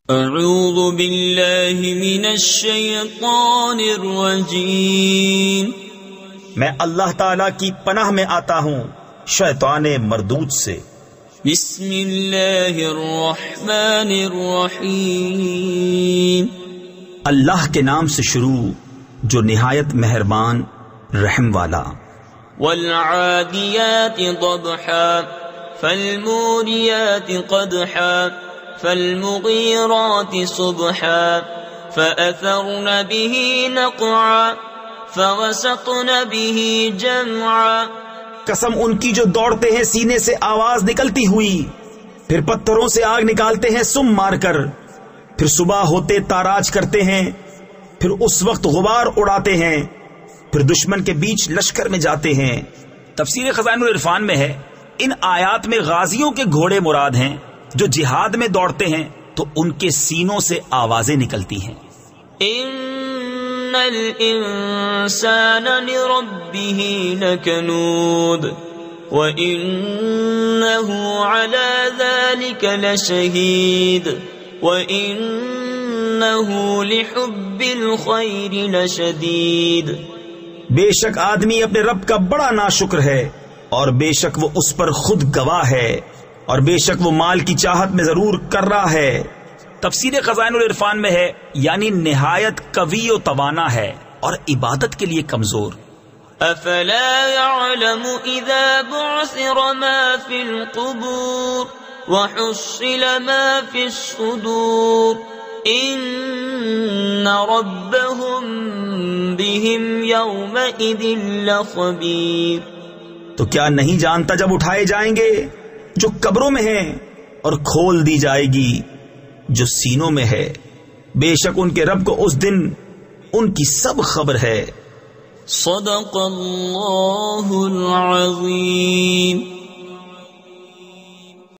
اعوذ باللہ من الشیطان الرجیم، میں اللہ تعالی کی پناہ میں آتا ہوں شیطان مردود سے۔ بسم اللہ الرحمن الرحیم، اللہ کے نام سے شروع جو نہایت مہربان رحم والا۔ والعادیات ضبحا فالموریات قدحا فالمغیرات صبحا فأثرن به نقعا فوسطن به جمعا۔ قسم ان کی جو دوڑتے ہیں سینے سے آواز نکلتی ہوئی، پھر پتھروں سے آگ نکالتے ہیں سم مار کر، پھر صبح ہوتے تاراج کرتے ہیں، پھر اس وقت غبار اڑاتے ہیں، پھر دشمن کے بیچ لشکر میں جاتے ہیں۔ تفسیر خزائن العرفان میں ہے ان آیات میں غازیوں کے گھوڑے مراد ہیں جو جہاد میں دوڑتے ہیں تو ان کے سینوں سے آوازیں نکلتی ہیں۔ ان الانسان لربه لکنود وانه على ذلك لشهید وانه لحب الخير لشدید۔ بے شک آدمی اپنے رب کا بڑا ناشکر ہے، اور بے شک وہ اس پر خود گواہ ہے، اور بے شک وہ مال کی چاہت میں ضرور کر رہا ہے۔ تفسیر خزائن العرفان میں ہے یعنی نہایت قوی و توانا ہے اور عبادت کے لیے کمزور۔ افلا يعلم اذا بعثر ما في القبور وحصل ما في الصدور ان ربهم بهم يومئذ لخبير۔ تو کیا نہیں جانتا جب اٹھائے جائیں گے جو قبروں میں ہیں اور کھول دی جائے گی جو سینوں میں ہے، بے شک ان کے رب کو اس دن ان کی سب خبر ہے۔ صدق اللہ العظیم۔